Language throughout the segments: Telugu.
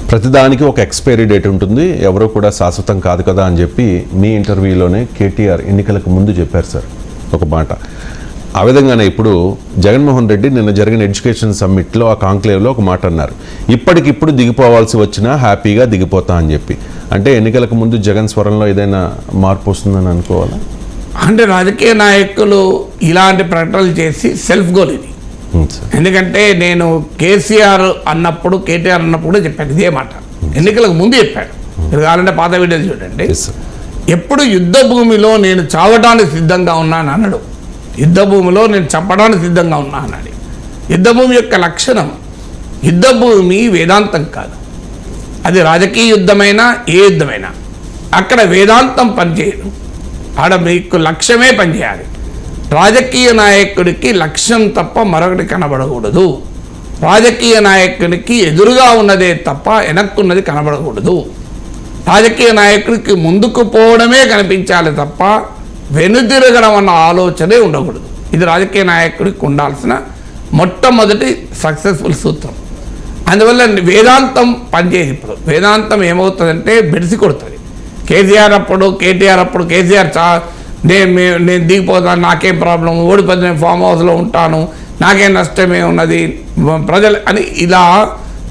ప్రతిదానికి ఒక ఎక్స్పైరీ డేట్ ఉంటుంది, ఎవరో కూడా శాశ్వతం కాదు కదా అని చెప్పి మీ ఇంటర్వ్యూలోనే కేటీఆర్ ఎన్నికలకు ముందు చెప్పారు సార్ ఒక మాట. ఆ విధంగానే ఇప్పుడు జగన్మోహన్ రెడ్డి నిన్న జరిగిన ఎడ్యుకేషన్ సమ్మిట్లో ఆ కాంక్లేవ్లో ఒక మాట అన్నారు, ఇప్పటికిప్పుడు దిగిపోవాల్సి వచ్చినా హ్యాపీగా దిగిపోతా అని చెప్పి. అంటే ఎన్నికలకు ముందు జగన్ స్వరంలో ఏదైనా మార్పు వస్తుందని అనుకోవాలా? అంటే రాజకీయ నాయకులు ఇలాంటి ప్రకటనలు చేసి సెల్ఫ్ గోల్ ఇది. ఎందుకంటే నేను కేసీఆర్ అన్నప్పుడు కేటీఆర్ అన్నప్పుడు చెప్పాను ఇదే మాట, ఎన్నికలకు ముందు చెప్పాను. మీరు కావాలంటే పాత వీడియోలు చూడండి. ఎప్పుడు యుద్ధ భూమిలో నేను చావడానికి సిద్ధంగా ఉన్నాను అన్నాడు, యుద్ధ భూమిలో నేను చంపడానికి సిద్ధంగా ఉన్నా అన్నాడు. యుద్ధ భూమి యొక్క లక్షణం, యుద్ధ భూమి వేదాంతం కాదు, అది రాజకీయ యుద్ధమైనా ఏ యుద్ధమైనా అక్కడ వేదాంతం పనిచేయదు, ఆడ మీకు లక్ష్యమే పనిచేయాలి. రాజకీయ నాయకుడికి లక్ష్యం తప్ప మరొకటి కనబడకూడదు, రాజకీయ నాయకుడికి ఎదురుగా ఉన్నదే తప్ప వెనక్కున్నది కనబడకూడదు, రాజకీయ నాయకుడికి ముందుకు పోవడమే కనిపించాలి తప్ప వెనుదిరగడం అన్న ఆలోచనే ఉండకూడదు. ఇది రాజకీయ నాయకుడికి ఉండాల్సిన మొట్టమొదటి సక్సెస్ఫుల్ సూత్రం. అందువల్ల వేదాంతం పనిచేయదు. ఇప్పుడు వేదాంతం ఏమవుతుందంటే బెడిసి కొడుతుంది. కేసీఆర్ అప్పుడు కేటీఆర్ అప్పుడు కేసీఆర్ నేను దిగిపోతాను, నాకేం ప్రాబ్లం, ఓడిపోతే నేను ఫామ్ హౌస్లో ఉంటాను, నాకేం నష్టమే ఉన్నది ప్రజలు అని ఇలా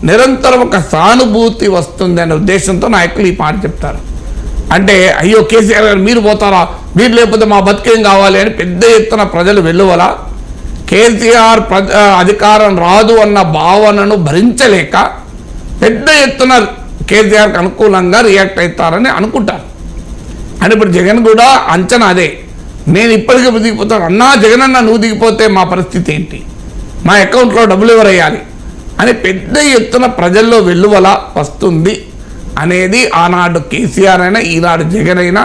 నిరంతరం ఒక సానుభూతి వస్తుంది అనే ఉద్దేశంతో నాయకులు ఈ మాట చెప్తారు. అంటే అయ్యో కేసీఆర్ గారు మీరు పోతారా, మీరు లేకపోతే మా బతికేం కావాలి అని పెద్ద ఎత్తున ప్రజలు వెల్లువలా కేసీఆర్ అధికారం రాదు అన్న భావనను భరించలేక పెద్ద ఎత్తున కేసీఆర్కి అనుకూలంగా రియాక్ట్ అవుతారని అనుకుంటారు. అని ఇప్పుడు జగన్ కూడా అంచనా అదే, నేను ఇప్పటికీ దిగిపోతాను అన్నా, జగన్ అన్న నువ్వు దిగిపోతే మా పరిస్థితి ఏంటి, మా అకౌంట్లో డబ్బులు ఎవరు వేయాలి అని పెద్ద ఎత్తున ప్రజల్లో వెల్లువల వస్తుంది అనేది ఆనాడు కేసీఆర్ అయినా ఈనాడు జగన్ అయినా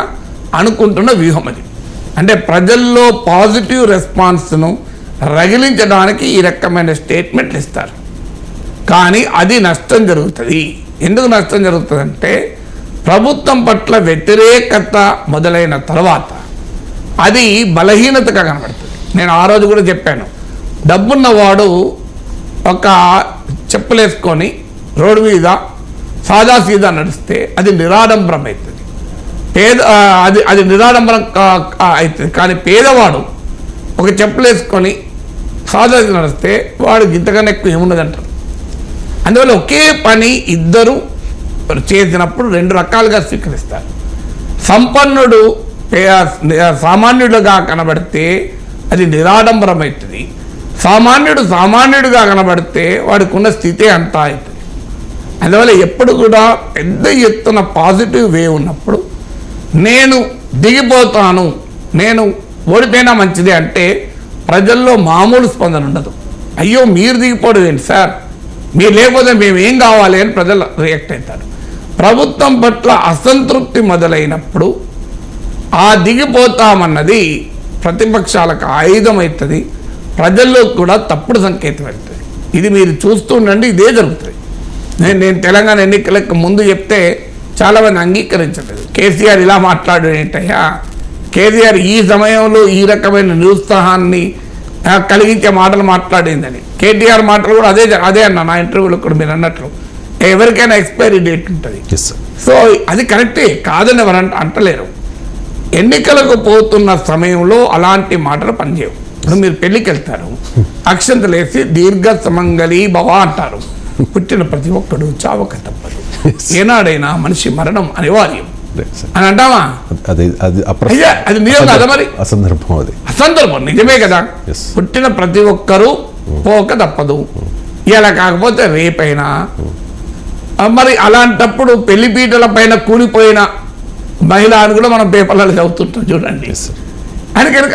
అనుకుంటున్న వ్యూహం అది. అంటే ప్రజల్లో పాజిటివ్ రెస్పాన్స్ను రగిలించడానికి ఈ రకమైన స్టేట్మెంట్లు ఇస్తారు. కానీ అది నష్టం జరుగుతుంది. ఎందుకు నష్టం జరుగుతుందంటే ప్రభుత్వం పట్ల వ్యతిరేకత మొదలైన తర్వాత అది బలహీనతగా కనబడుతుంది. నేను ఆ రోజు కూడా చెప్పాను, డబ్బున్నవాడు ఒక చెప్పులేసుకొని రోడ్డు మీద సాదాసీదా నడిస్తే అది నిరాడంబరం అవుతుంది, అది నిరాడంబరం అవుతుంది. కానీ పేదవాడు ఒక చెప్పులేసుకొని సాదాసీదా నడిస్తే వాడు ఇంతకన్నా ఎక్కువ ఏమున్నదంటారు. అందువల్ల ఒకే పని ఇద్దరు చేసినప్పుడు రెండు రకాలుగా స్వీకరిస్తారు. సంపన్నుడు సామాన్యుడుగా కనబడితే అది నిరాడంబరం అవుతుంది, సామాన్యుడుగా కనబడితే వాడికి ఉన్న స్థితి అంతా అవుతుంది. అందువల్ల ఎప్పుడు కూడా పెద్ద ఎత్తున పాజిటివ్ వే ఉన్నప్పుడు నేను దిగిపోతాను, నేను ఓడిపోయినా మంచిదే అంటే ప్రజల్లో మామూలు స్పందన ఉండదు. అయ్యో మీరు దిగిపోవడం ఏంటి సార్, మీరు లేకపోతే మేము ఏం కావాలి అని ప్రజలు రియాక్ట్ అవుతారు. ప్రభుత్వం పట్ల అసంతృప్తి మొదలైనప్పుడు ఆ దిగిపోతామన్నది ప్రతిపక్షాలకు ఆయుధం అవుతుంది, ప్రజల్లో కూడా తప్పుడు సంకేతం అవుతుంది. ఇది మీరు చూస్తుండండి, ఇదే జరుగుతుంది. నేను తెలంగాణ ఎన్నికలకు ముందు చెప్తే చాలామంది అంగీకరించలేదు. కేసీఆర్ ఇలా మాట్లాడేటయ్యా, కేసీఆర్ ఈ సమయంలో ఈ రకమైన నిరుత్సాహాన్ని కలిగించే మాటలు మాట్లాడిందని. కేటీఆర్ మాటలు కూడా అదే అన్న నా ఇంటర్వ్యూలో కూడా మీరు అన్నట్లు ఎవరికైనా ఎక్స్పైరీ డేట్ ఉంటుంది. సో అది కరెక్టే, కాదని ఎవరు అంటలేరు. ఎన్నికలకు పోతున్న సమయంలో అలాంటి మాటలు పనిచేయవు. ఇప్పుడు మీరు పెళ్లికి వెళ్తారు, అక్షంతలు వేసి దీర్ఘ సుమంగళి భవ అంటారు, పుట్టిన ప్రతి ఒక్కడు చావక తప్పదు, ఏనాడైనా మనిషి మరణం అనివార్యం అని అంటావా? అది నిజం కదా, మరి అసందర్భం నిజమే కదా. పుట్టిన ప్రతి ఒక్కరూ పోక తప్పదు, ఇలా కాకపోతే రేపైనా. మరి అలాంటప్పుడు పెళ్లిపీటల పైన కూలిపోయిన మహిళ అని కూడా మనం పేపర్లలో చదువుతుంటాం చూడండి.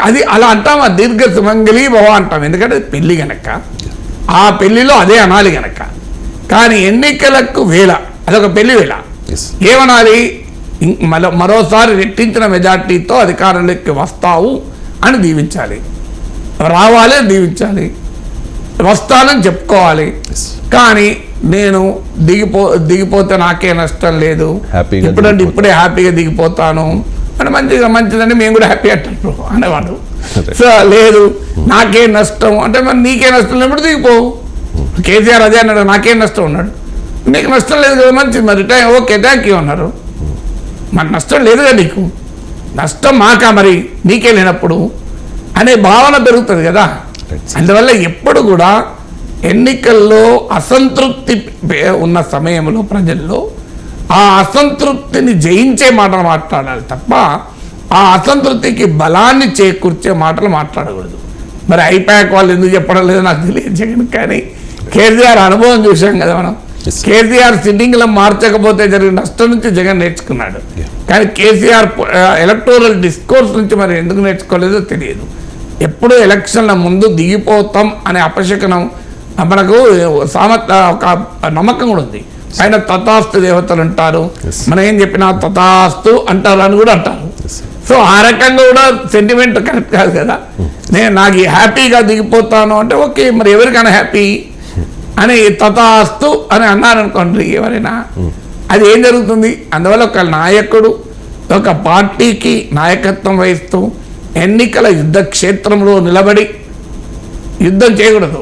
అది అలా అంటామా, దీర్ఘ సుమంగళి భవ అంటాం, ఎందుకంటే పెళ్లి గనక ఆ పెళ్లిలో అదే అనాలి గనక. కానీ ఎన్నికలకు వేళ అదొక పెళ్లి వేళ ఏమనాలి, మరోసారి రెట్టించిన మెజార్టీతో అధికారంలోకి వస్తావు అని దీవించాలి, రావాలి దీవించాలి, వస్తానని చెప్పుకోవాలి. కానీ నేను దిగిపోతే నాకే నష్టం లేదు, ఇప్పుడే హ్యాపీగా దిగిపోతాను అని మంచిదండి మేము కూడా హ్యాపీ అంటారు అనేవాడు. సో లేదు నాకే నష్టం అంటే మరి నీకే నష్టం లేనప్పుడు దిగిపోవు. కేసీఆర్ అదే అన్నాడు, నాకేం నష్టం ఉన్నాడు, నీకు నష్టం లేదు కదా, మంచిది, మరి ఓకే థ్యాంక్ యూ అన్నారు. మరి నష్టం లేదుగా నీకు, నష్టం మాకా మరి నీకే లేనప్పుడు అనే భావన పెరుగుతుంది కదా. అందువల్ల ఎప్పుడు కూడా ఎన్నికల్లో అసంతృప్తి ఉన్న సమయంలో ప్రజల్లో ఆ అసంతృప్తిని జయించే మాటలు మాట్లాడాలి తప్ప ఆ అసంతృప్తికి బలాన్ని చేకూర్చే మాటలు మాట్లాడకూడదు. మరి ఐపాక్ వాళ్ళు ఎందుకు చెప్పడం లేదో నాకు తెలియదు జగన్, కానీ కేసీఆర్ అనుభవం చూసాం కదా మనం. కేసీఆర్ సిట్టింగ్లో మార్చకపోతే జరిగిన నష్టం నుంచి జగన్ నేర్చుకున్నాడు, కానీ కేసీఆర్ ఎలక్టోరల్ డిస్కోర్స్ నుంచి మరి ఎందుకు నేర్చుకోలేదో తెలియదు. ఎప్పుడు ఎలక్షన్ల ముందు దిగిపోతాం అనే అపశకనం మనకు ఒక నమ్మకం కూడా ఉంది. ఆయన తథాస్తు దేవతలు అంటారు, మనం ఏం చెప్పినా తథాస్తు అంటారు అని కూడా అంటారు. సో ఆ రకంగా కూడా సెంటిమెంట్ కరెక్ట్ కాదు కదా. నాకు హ్యాపీగా దిగిపోతాను అంటే ఓకే, మరి ఎవరికైనా హ్యాపీ అని తథాస్తు అని అన్నారనుకోండి ఎవరైనా, అది ఏం జరుగుతుంది? అందువల్ల ఒక నాయకుడు ఒక పార్టీకి నాయకత్వం వహిస్తూ ఎన్నికల యుద్ధ క్షేత్రంలో నిలబడి యుద్ధం చేయకూడదు.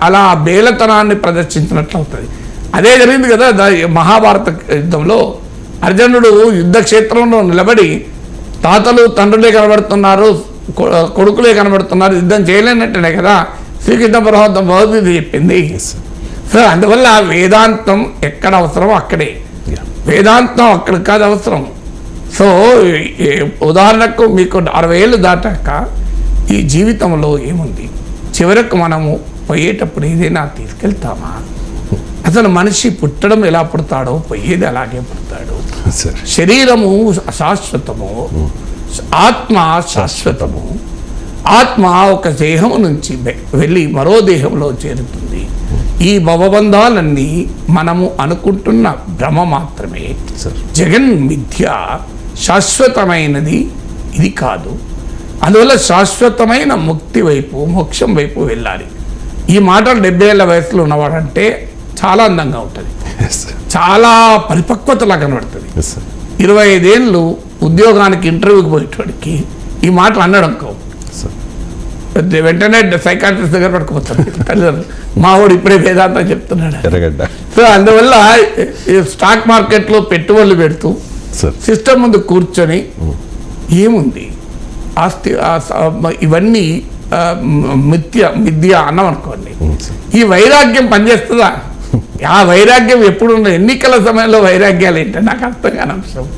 అలా బేలతనాన్ని ప్రదర్శించినట్లు అవుతుంది. అదే జరిగింది కదా మహాభారత యుద్ధంలో. అర్జునుడు యుద్ధ క్షేత్రంలో నిలబడి తాతలు తండ్రులే కనబడుతున్నారు, కొడుకులే కనబడుతున్నారు, యుద్ధం చేయలేనట్టునే కదా శ్రీకృష్ణ పరమాత్మ భగవద్గీత చెప్పింది. సో అందువల్ల వేదాంతం ఎక్కడ అవసరమో అక్కడే, వేదాంతం అక్కడ కాదు అవసరం. సో ఉదాహరణకు మీకు 60 ఏళ్ళు దాటాక ఈ జీవితంలో ఏముంది? చివరకు మనము పోయేటప్పుడు ఏదైనా తీసుకెళ్తామా? అసలు మనిషి పుట్టడం ఎలా పుడతాడో పోయేది అలాగే పుడతాడు. శరీరము అశాశ్వతము, ఆత్మ శాశ్వతము. ఆత్మ ఒక దేహం నుంచి వెళ్ళి మరో దేహంలో చేరుతుంది. ఈ భవబంధాలన్నీ మనము అనుకుంటున్న భ్రమ మాత్రమే. జగన్ మిథ్య, శాశ్వతమైనది ఇది కాదు. అందువల్ల శాశ్వతమైన ముక్తి వైపు, మోక్షం వైపు వెళ్ళాలి. ఈ మాటలు 70 ఏళ్ళ వయసులో ఉన్నవాడంటే చాలా అందంగా ఉంటుంది, చాలా పరిపక్వతలా కనబడుతుంది. 25 ఏళ్ళు ఉద్యోగానికి ఇంటర్వ్యూకి పోయేటోడికి ఈ మాటలు అన్నడం కావు, వెంటనే సైకాట్రిస్ట్ దగ్గర పట్టుకుపోతాడు తల్లిదండ్రులు. మావాడు ఇప్పుడే వేదాంతం చెప్తున్నాడు. సో అందువల్ల స్టాక్ మార్కెట్లో పెట్టుబడులు పెడుతూ సిస్టమ్ ముందు కూర్చొని ఏముంది ఆస్తి ఇవన్నీ మిథ్య అన్నాం అనుకోండి, ఈ వైరాగ్యం పనిచేస్తుందా? ఆ వైరాగ్యం ఎప్పుడు ఎన్నికల సమయంలో వైరాగ్యాలు ఏంటంటే నాకు అర్థం కాని అంశం.